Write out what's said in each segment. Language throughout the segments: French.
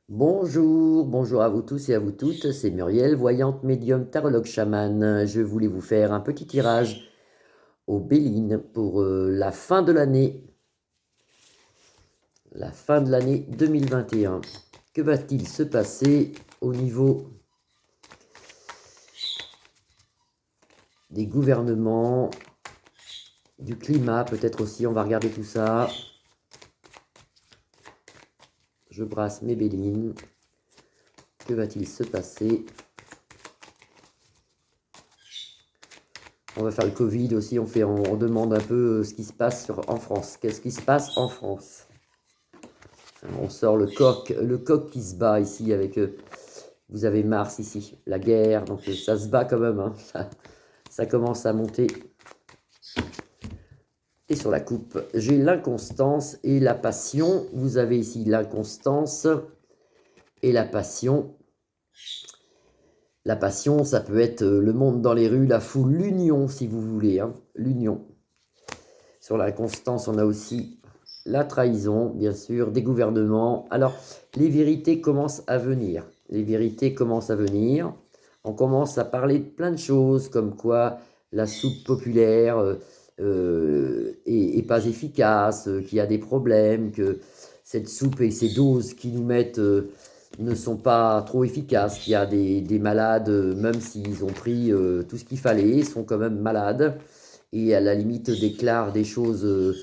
Bonjour, bonjour à vous tous et à vous toutes, c'est Muriel, voyante médium tarologue chaman. Je voulais vous faire un petit tirage au Béline pour la fin de l'année 2021. Que va-t-il se passer au niveau des gouvernements, du climat peut-être aussi, on va regarder tout ça. Je brasse mes Bélines. Que va-t-il se passer? On va faire le Covid aussi, on demande un peu ce qui se passe en France. Qu'est-ce qui se passe en France? On sort le coq qui se bat ici avec... vous avez Mars ici, la guerre, donc ça se bat quand même. Hein, ça commence à monter. Et sur la coupe, j'ai l'inconstance et la passion. Vous avez ici l'inconstance et la passion. La passion, ça peut être le monde dans les rues, la foule, l'union si vous voulez. Hein, l'union. Sur l'inconstance, on a aussi la trahison, bien sûr, des gouvernements. Alors, les vérités commencent à venir. Les vérités commencent à venir. On commence à parler de plein de choses, comme quoi la soupe populaire est pas efficace, qu'il y a des problèmes, que cette soupe et ces doses qui nous mettent ne sont pas trop efficaces, qu'il y a des malades, même s'ils ont pris tout ce qu'il fallait, sont quand même malades et à la limite déclare des choses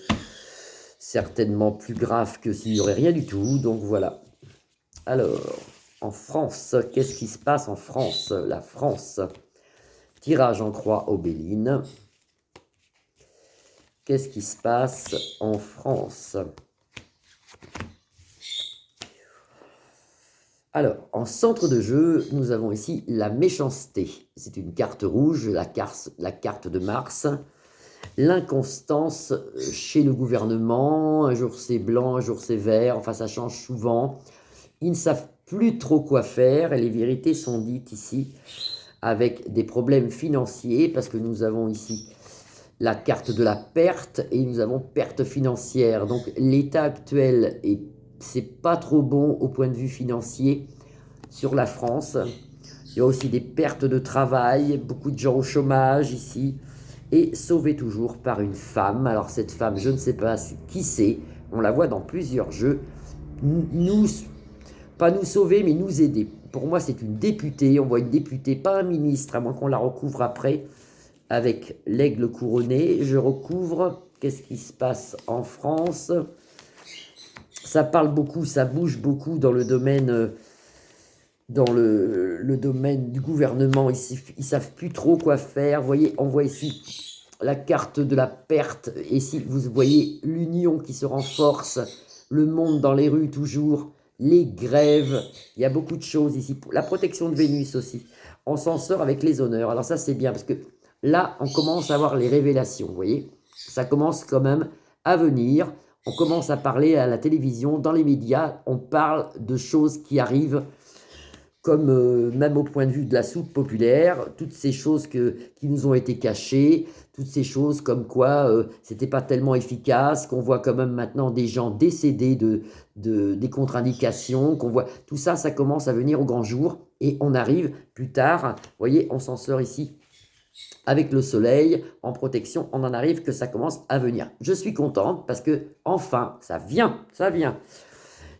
certainement plus graves que s'il n'y aurait rien du tout. Donc voilà. Alors, en France, qu'est-ce qui se passe en France? La France. Tirage en croix aux Bélines. Qu'est-ce qui se passe en France? Alors, en centre de jeu, nous avons ici la méchanceté. C'est une carte rouge, la carte de Mars. L'inconstance chez le gouvernement, un jour c'est blanc, un jour c'est vert, enfin ça change souvent. Ils ne savent plus trop quoi faire et les vérités sont dites ici avec des problèmes financiers parce que nous avons ici la carte de la perte et nous avons perte financière. Donc l'état actuel, c'est pas trop bon au point de vue financier sur la France. Il y a aussi des pertes de travail, beaucoup de gens au chômage ici, et sauvée toujours par une femme. Alors cette femme, je ne sais pas qui c'est, on la voit dans plusieurs jeux, nous, pas nous sauver, mais nous aider. Pour moi, c'est une députée, on voit une députée, pas un ministre, à moins qu'on la recouvre après, avec l'aigle couronné. Je recouvre, qu'est-ce qui se passe en France? Ça parle beaucoup, ça bouge beaucoup dans le domaine domaine du gouvernement, ils ne savent plus trop quoi faire. Vous voyez, on voit ici la carte de la perte. Et si vous voyez l'union qui se renforce, le monde dans les rues toujours, les grèves, il y a beaucoup de choses ici. La protection de Vénus aussi. On s'en sort avec les honneurs. Alors ça, c'est bien parce que là, on commence à voir les révélations. Vous voyez, ça commence quand même à venir. On commence à parler à la télévision, dans les médias. On parle de choses qui arrivent comme même au point de vue de la soupe populaire, toutes ces choses qui nous ont été cachées, toutes ces choses comme quoi c'était pas tellement efficace, qu'on voit quand même maintenant des gens décédés des contre-indications, qu'on voit tout ça, ça commence à venir au grand jour et on arrive plus tard, vous voyez, on s'en sort ici avec le soleil en protection, on en arrive que ça commence à venir. Je suis contente parce que enfin, ça vient, ça vient.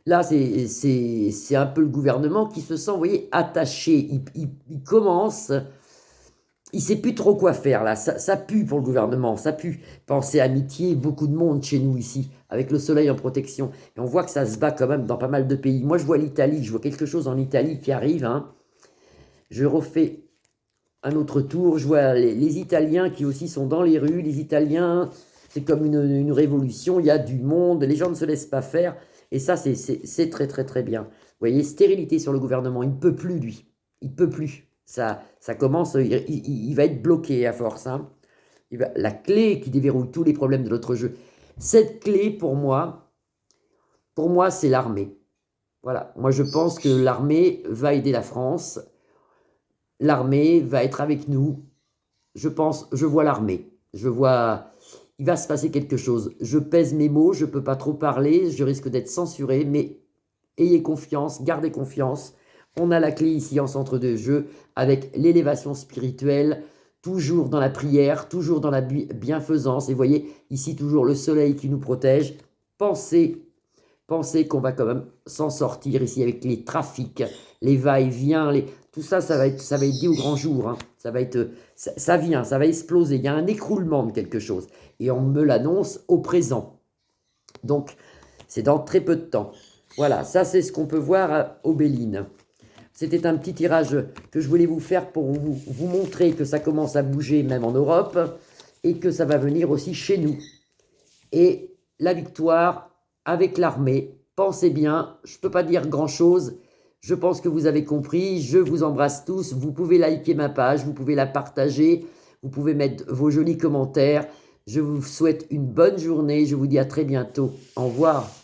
Là, c'est un peu le gouvernement qui se sent, vous voyez, attaché. Il commence, il ne sait plus trop quoi faire, là. Ça pue pour le gouvernement, ça pue. Pensez amitié, beaucoup de monde chez nous ici, avec le soleil en protection. Et on voit que ça se bat quand même dans pas mal de pays. Moi, je vois l'Italie, je vois quelque chose en Italie qui arrive. Hein. Je refais un autre tour, je vois les Italiens qui aussi sont dans les rues. Les Italiens, c'est comme une révolution, il y a du monde, les gens ne se laissent pas faire. Et ça, c'est très, très, très bien. Vous voyez, stérilité sur le gouvernement, il ne peut plus, lui. Il ne peut plus. Ça commence, il va être bloqué à force. Hein. La clé qui déverrouille tous les problèmes de notre jeu, cette clé, pour moi c'est l'armée. Voilà, moi je pense que l'armée va aider la France. L'armée va être avec nous. Je pense, je vois l'armée. Je vois, il va se passer quelque chose. Je pèse mes mots, je ne peux pas trop parler, je risque d'être censuré, mais ayez confiance, gardez confiance. On a la clé ici en centre de jeu avec l'élévation spirituelle, toujours dans la prière, toujours dans la bienfaisance. Et vous voyez, ici toujours le soleil qui nous protège. Pensez qu'on va quand même s'en sortir ici avec les trafics, les va-et-vient, tout ça, ça va être dit au grand jour. Hein. Ça vient, ça va exploser. Il y a un écroulement de quelque chose. Et on me l'annonce au présent. Donc, c'est dans très peu de temps. Voilà, ça c'est ce qu'on peut voir à Aubéline. C'était un petit tirage que je voulais vous faire pour vous montrer que ça commence à bouger même en Europe et que ça va venir aussi chez nous. Et la victoire avec l'armée, pensez bien, je ne peux pas dire grand-chose, je pense que vous avez compris, je vous embrasse tous, vous pouvez liker ma page, vous pouvez la partager, vous pouvez mettre vos jolis commentaires, je vous souhaite une bonne journée, je vous dis à très bientôt, au revoir.